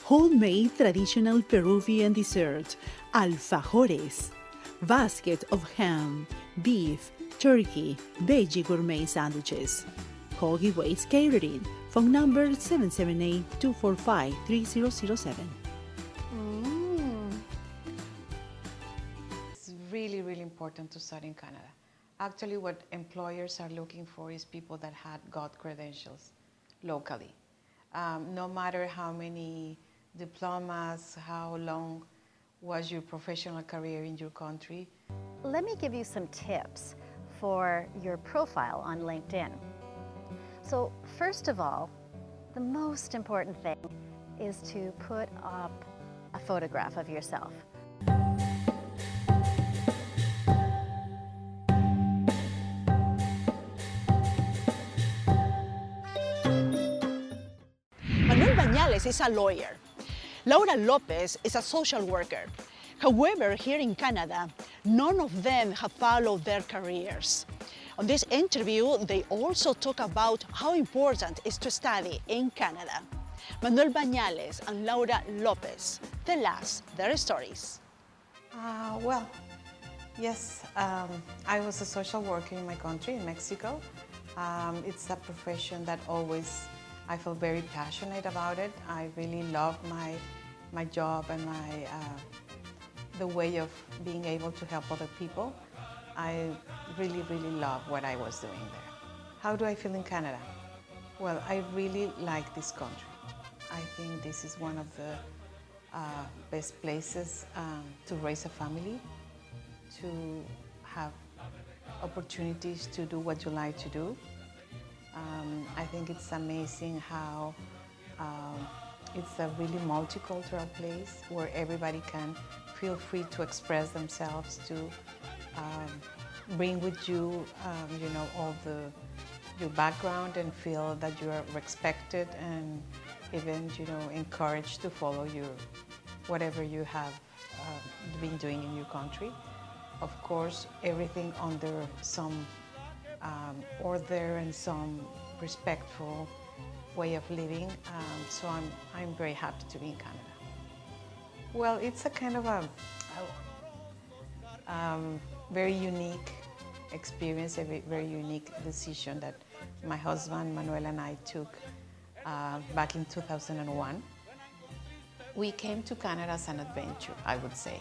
homemade traditional Peruvian dessert, alfajores, basket of ham, beef, turkey, veggie gourmet sandwiches. Call Giveaways Catering, phone number 778-245-3007. It's really, really important to study in Canada. Actually, what employers are looking for is people that had got credentials locally. No matter how many diplomas, how long was your professional career in your country. Let me give you some tips for your profile on LinkedIn. So first of all, the most important thing is to put up a photograph of yourself. Manuel Banales is a lawyer. Laura Lopez is a social worker. However, here in Canada, none of them have followed their careers. On this interview, they also talk about how important it is to study in Canada. Manuel Banales and Laura Lopez tell us their stories. Well, yes, I was a social worker in my country, in Mexico. It's a profession that I feel very passionate about it. I really love my job and the way of being able to help other people. I really, really love what I was doing there. How do I feel in Canada? Well, I really like this country. I think this is one of the best places to raise a family, to have opportunities to do what you like to do. I think it's amazing how it's a really multicultural place where everybody can feel free to express themselves, to bring with you, all your background and feel that you are respected and even, encouraged to follow whatever you have been doing in your country. Of course, everything under some order and some respectful way of living. So I'm very happy to be in Canada. Well, it's a kind of a very unique experience, a very unique decision that my husband Manuel and I took back in 2001. We came to Canada as an adventure, I would say,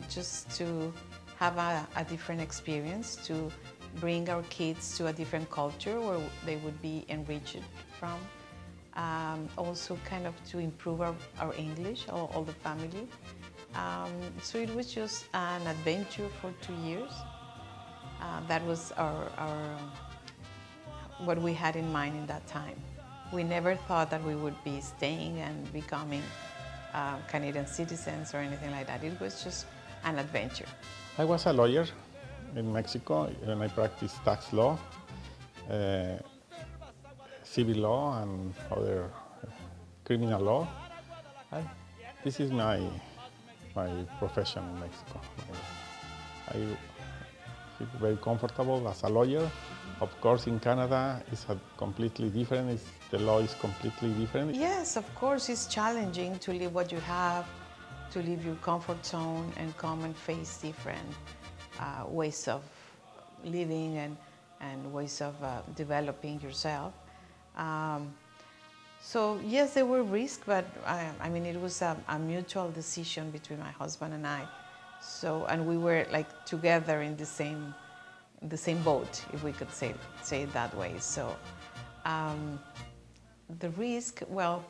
just to have a different experience, to bring our kids to a different culture where they would be enriched from. Also kind of to improve our English, all the family. So it was just an adventure for 2 years. That was what we had in mind in that time. We never thought that we would be staying and becoming Canadian citizens or anything like that. It was just an adventure. I was a lawyer in Mexico and I practiced tax law, civil law and other criminal law. This is my profession in Mexico. I feel very comfortable as a lawyer. Of course, in Canada, it's completely different. The law is completely different. Yes, of course, it's challenging to leave what you have, to leave your comfort zone and come and face different ways of living and ways of developing yourself. So yes, there were risks, but I mean, it was a mutual decision between my husband and I. So, and we were like together in the same boat, if we could say it that way. So the risk, well,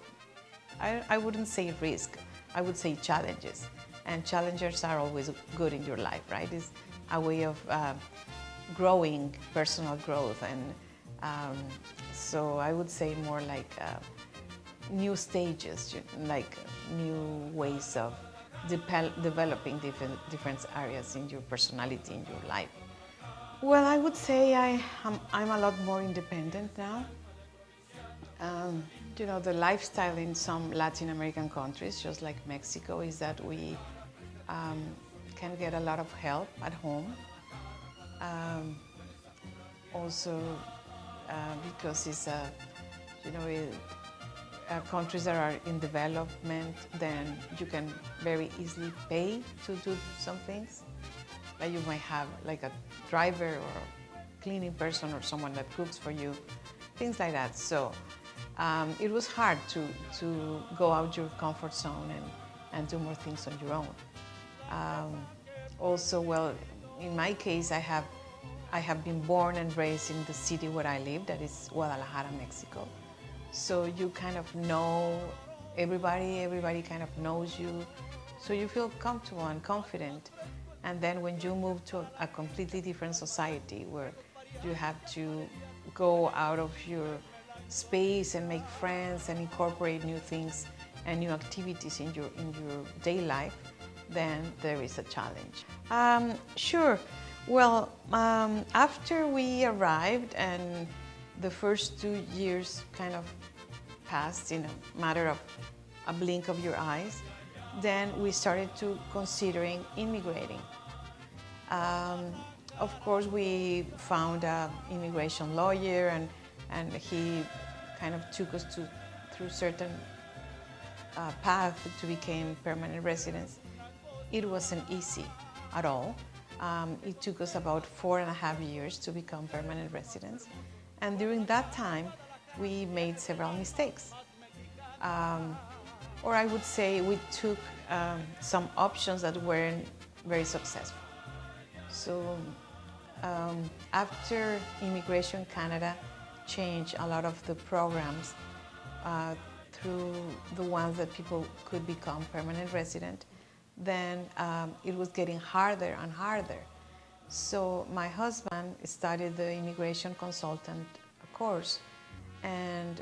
I wouldn't say risk, I would say challenges. And challenges are always good in your life, right? It's a way of growing, personal growth. And so I would say more like new stages, like new ways of developing different areas in your personality, in your life. Well, I would say I'm a lot more independent now. The lifestyle in some Latin American countries, just like Mexico, is that we can get a lot of help at home. Also, because it's countries that are in development, then you can very easily pay to do some things. Like you might have like a driver or cleaning person or someone that cooks for you, things like that. So it was hard to go out your comfort zone and do more things on your own. Also, well, in my case, I have been born and raised in the city where I live, that is Guadalajara, Mexico. So you kind of know everybody kind of knows you, so you feel comfortable and confident. And then when you move to a completely different society where you have to go out of your space and make friends and incorporate new things and new activities in your day life, then there is a challenge. Sure. Well, after we arrived and the first 2 years kind of passed in a matter of a blink of your eyes, then we started to considering immigrating. Of course, we found an immigration lawyer and he kind of took us through certain path to become permanent residents. It wasn't easy at all. It took us about 4.5 years to become permanent residents. And during that time, we made several mistakes. Or I would say we took some options that weren't very successful. So after Immigration Canada changed a lot of the programs through the ones that people could become permanent resident, then it was getting harder and harder. So my husband studied the immigration consultant course, and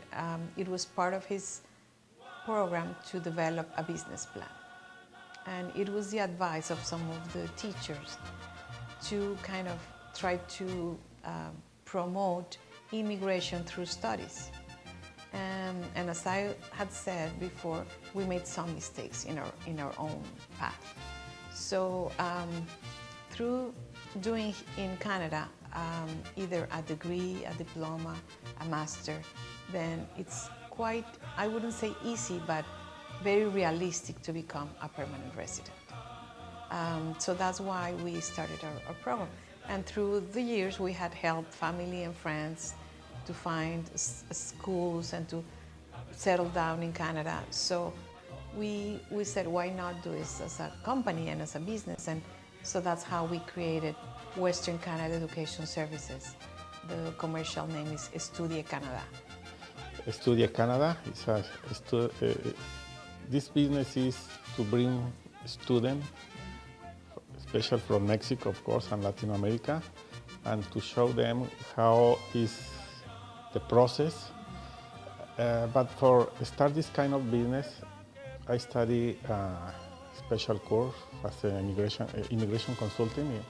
it was part of his program to develop a business plan. And it was the advice of some of the teachers to kind of try to promote immigration through studies. And as I had said before, we made some mistakes in our own path. So through doing in Canada either a degree, a diploma, a master, then it's quite, I wouldn't say easy, but very realistic to become a permanent resident. So that's why we started our program. And through the years, we had helped family and friends to find schools and to settle down in Canada. So we said, why not do this as a company and as a business? And so that's how we created Western Canada Education Services. The commercial name is Estudia Canada. Estudia Canada this business is to bring students, especially from Mexico, of course, and Latin America, and to show them how is the process. But for start this kind of business, I study a special course as an immigration consultant.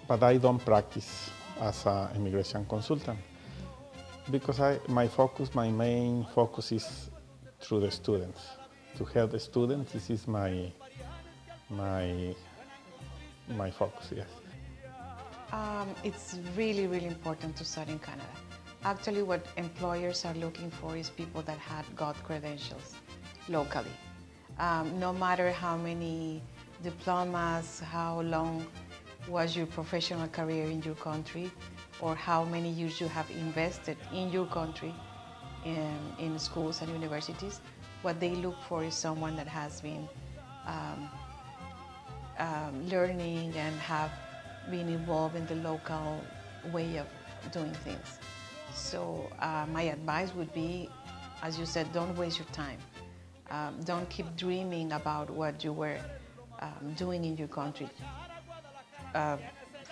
But I don't practice as an immigration consultant because my main focus is through the students, to help the students. This is my focus, yes. It's really, really important to study in Canada. Actually, what employers are looking for is people that had got credentials locally. No matter how many diplomas, how long was your professional career in your country, or how many years you have invested in your country in schools and universities, what they look for is someone that has been learning and have been involved in the local way of doing things. So my advice would be, as you said, don't waste your time. Don't keep dreaming about what you were doing in your country.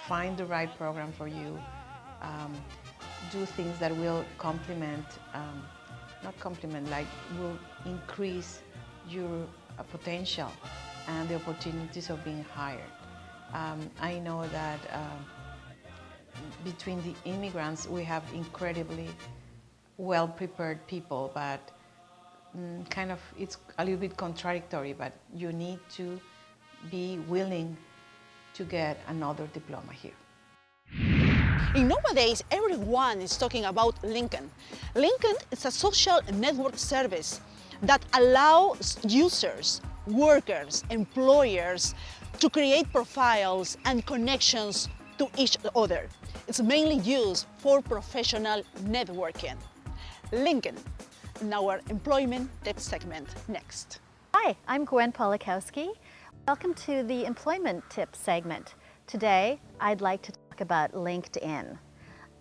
Find the right program for you. Do things that will complement, not complement, like will increase your potential and the opportunities of being hired. I know that between the immigrants, we have incredibly well-prepared people, but kind of it's a little bit contradictory, but you need to be willing to get another diploma here. And nowadays, everyone is talking about LinkedIn. LinkedIn is a social network service that allows users, workers, employers to create profiles and connections to each other. It's mainly used for professional networking. LinkedIn, in our employment tips segment next. Hi, I'm Gwen Pawlikowski. Welcome to the Employment Tips segment. Today, I'd like to talk about LinkedIn.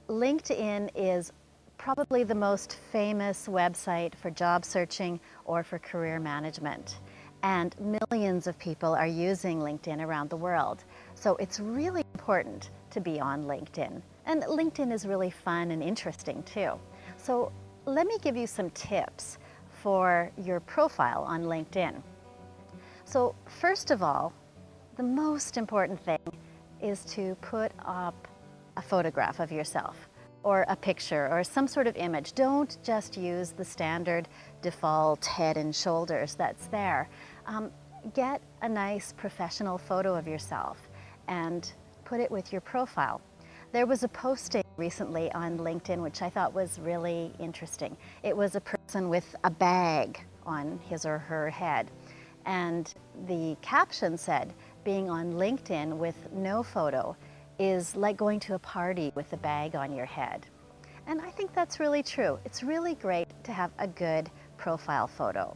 LinkedIn is probably the most famous website for job searching or for career management. And millions of people are using LinkedIn around the world. So it's really important to be on LinkedIn. And LinkedIn is really fun and interesting too. So let me give you some tips for your profile on LinkedIn. So first of all, the most important thing is to put up a photograph of yourself or a picture or some sort of image. Don't just use the standard default head and shoulders that's there. Get a nice professional photo of yourself and put it with your profile. There was a posting recently on LinkedIn which I thought was really interesting. It was a person with a bag on his or her head. And the caption said, being on LinkedIn with no photo is like going to a party with a bag on your head. And I think that's really true. It's really great to have a good profile photo.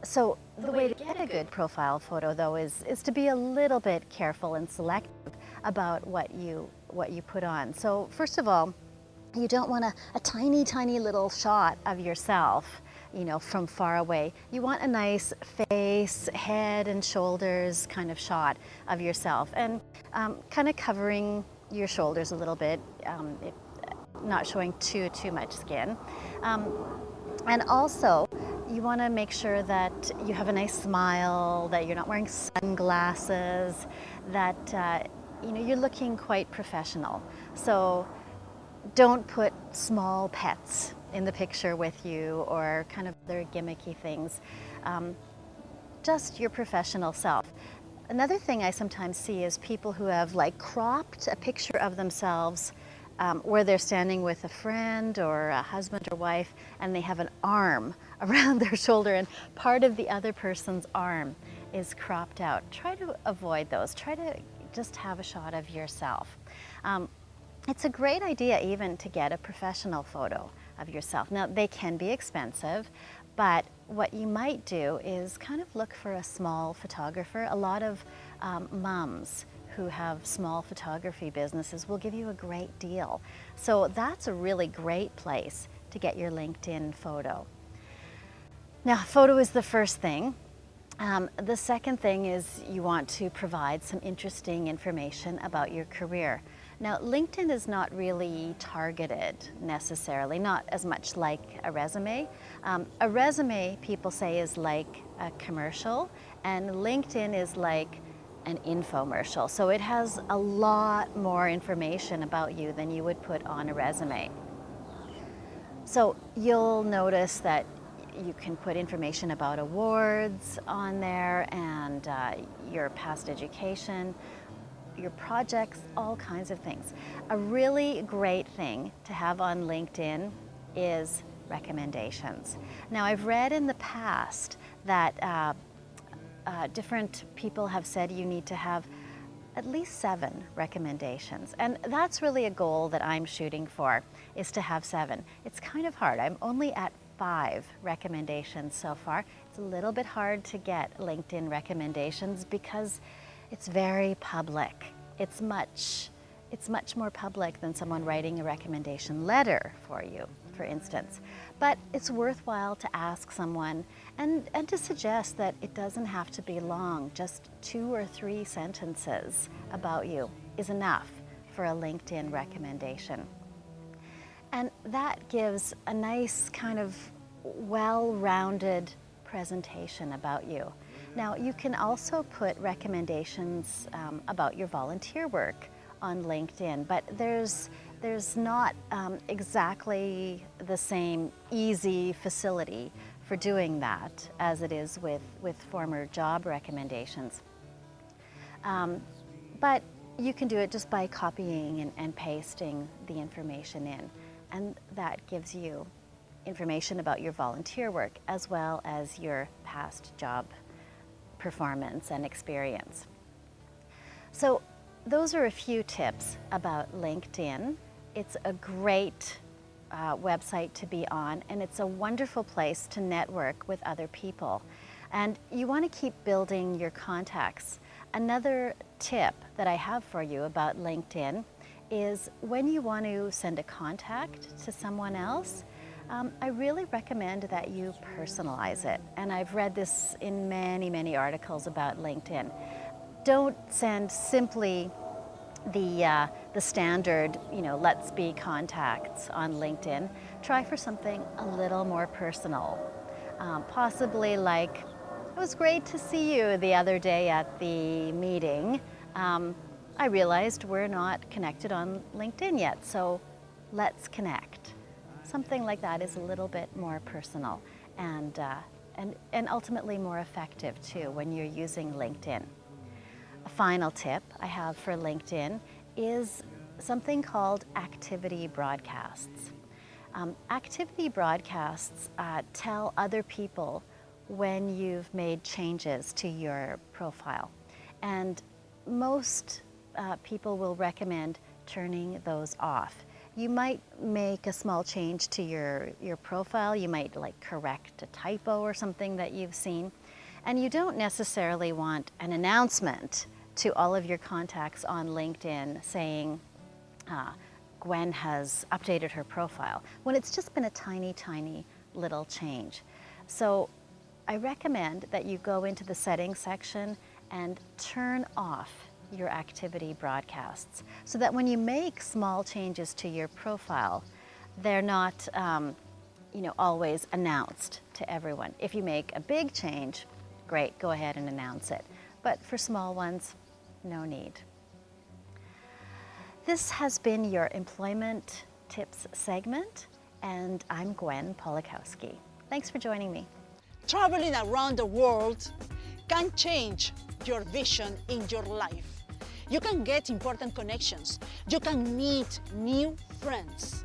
So the way to get a good profile photo though is to be a little bit careful and selective about what you put on. So first of all, you don't want a tiny, tiny little shot of yourself, you know, from far away. You want a nice face, head and shoulders kind of shot of yourself, and kind of covering your shoulders a little bit, not showing too much skin. And also, you want to make sure that you have a nice smile, that you're not wearing sunglasses, that you know, you're looking quite professional. So don't put small pets in the picture with you or kind of other gimmicky things. Just your professional self. Another thing I sometimes see is people who have like cropped a picture of themselves where they're standing with a friend or a husband or wife, and they have an arm around their shoulder and part of the other person's arm is cropped out. Try to avoid those. Try to just have a shot of yourself. It's a great idea even to get a professional photo of yourself. Now, they can be expensive, but what you might do is kind of look for a small photographer. A lot of moms who have small photography businesses will give you a great deal. So that's a really great place to get your LinkedIn photo. Now, photo is the first thing. The second thing is you want to provide some interesting information about your career. Now, LinkedIn is not really targeted necessarily, not as much like a resume. A resume, people say, is like a commercial, and LinkedIn is like an infomercial. So it has a lot more information about you than you would put on a resume. So you'll notice that you can put information about awards on there and your past education, your projects, all kinds of things. A really great thing to have on LinkedIn is recommendations. Now, I've read in the past that different people have said you need to have at least 7 recommendations. And that's really a goal that I'm shooting for, is to have 7. It's kind of hard. I'm only at 5 recommendations so far. It's a little bit hard to get LinkedIn recommendations because it's very public. It's much more public than someone writing a recommendation letter for you, for instance. But it's worthwhile to ask someone and to suggest that it doesn't have to be long. Just 2 or 3 sentences about you is enough for a LinkedIn recommendation. And that gives a nice kind of well-rounded presentation about you. Now, you can also put recommendations about your volunteer work on LinkedIn, but there's not exactly the same easy facility for doing that as it is with former job recommendations. But you can do it just by copying and pasting the information in, and that gives you information about your volunteer work as well as your past job performance and experience. So those are a few tips about LinkedIn. It's a great website to be on, and it's a wonderful place to network with other people. And you want to keep building your contacts. Another tip that I have for you about LinkedIn is when you want to send a contact to someone else, I really recommend that you personalize it. And I've read this in many, many articles about LinkedIn. Don't send simply the standard, let's be contacts on LinkedIn. Try for something a little more personal. Possibly like, it was great to see you the other day at the meeting. I realized we're not connected on LinkedIn yet, so let's connect. Something like that is a little bit more personal and ultimately more effective too when you're using LinkedIn. A final tip I have for LinkedIn is something called activity broadcasts. Activity broadcasts tell other people when you've made changes to your profile. And most people will recommend turning those off. You might make a small change to your profile. You might correct a typo or something that you've seen. And you don't necessarily want an announcement to all of your contacts on LinkedIn saying, Gwen has updated her profile, when it's just been a tiny, tiny little change. So I recommend that you go into the settings section and turn off your activity broadcasts so that when you make small changes to your profile, they're not always announced to everyone. If you make a big change, great, go ahead and announce it. But for small ones, no need. This has been your employment tips segment, and I'm Gwen Pawlikowski. Thanks for joining me. Traveling around the world can change your vision in your life. You can get important connections. You can meet new friends.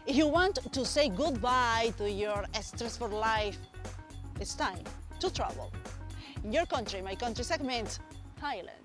If you want to say goodbye to your stressful life, it's time to travel. In your country, my country segment, Thailand.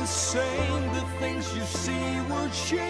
Same, the things you see will change.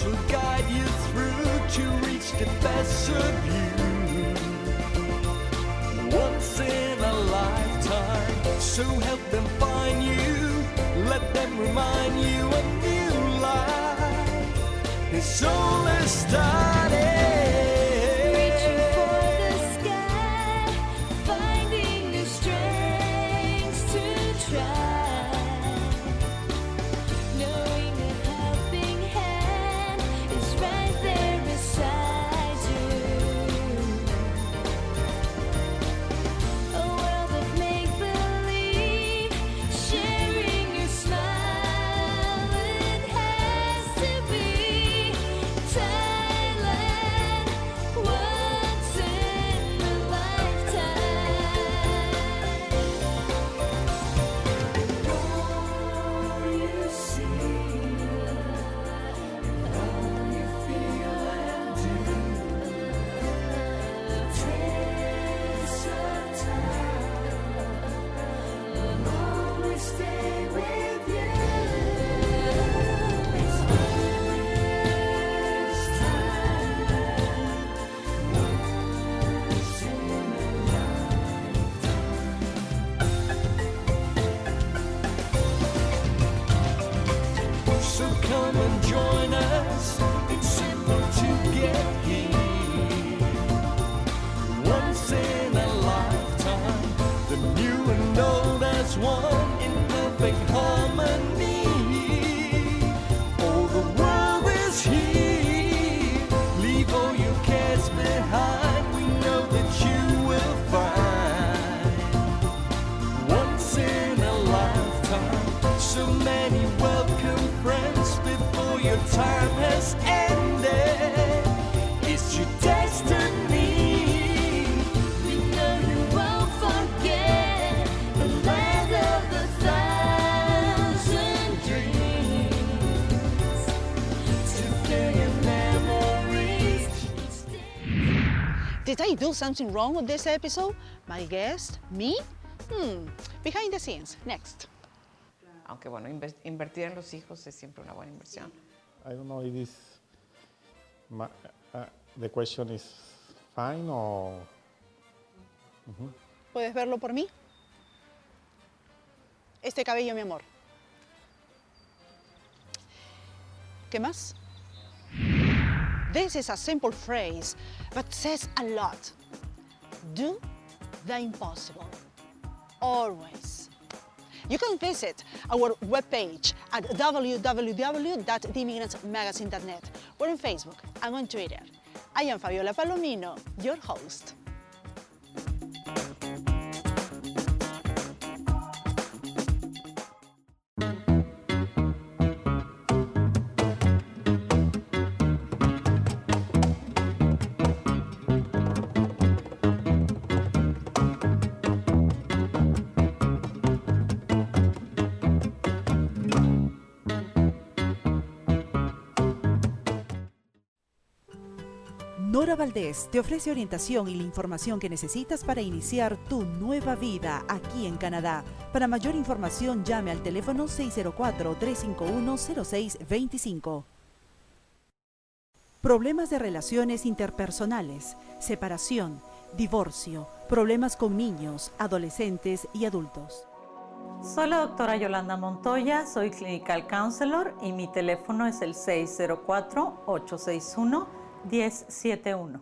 will guide you through to reach the best of you. Once in a lifetime, so help them find you. Let them remind you a new life is only starting. Reaching for the sky, finding new strengths to try. Knowing a helping hand is right there beside you. A world of make-believe, sharing your smile. It has to be Thailand, once in a lifetime. All you see, all you feel and do, the trace of time will always stay with you. It's always Thailand, once in a So come and join us. It's simple to get here. Once in a lifetime, the new and old as one in perfect harmony. Oh, the world is here. Leave all your cares behind. We know that you will find. Once in a lifetime, so many welcome friends before your time has ended. It's your destiny. You know you won't forget the land of the thousand dreams. To fill your memories. Did I do something wrong with this episode? My guest? Me? Behind the scenes. Next. Aunque bueno, invertir en los hijos es siempre una buena inversión. I don't know if this, the question is fine or... ¿Puedes verlo por mí? Este cabello, mi amor. ¿Qué más? This is a simple phrase, but says a lot. Do the impossible. Always. You can visit our webpage at www.theimmigrantsmagazine.net. We're on Facebook and on Twitter. I am Fabiola Palomino, your host. Nora Valdés te ofrece orientación y la información que necesitas para iniciar tu nueva vida aquí en Canadá. Para mayor información, llame al teléfono 604-351-0625. Problemas de relaciones interpersonales, separación, divorcio, problemas con niños, adolescentes y adultos. Soy la doctora Yolanda Montoya, soy Clinical Counselor y mi teléfono es el 604-861-1071.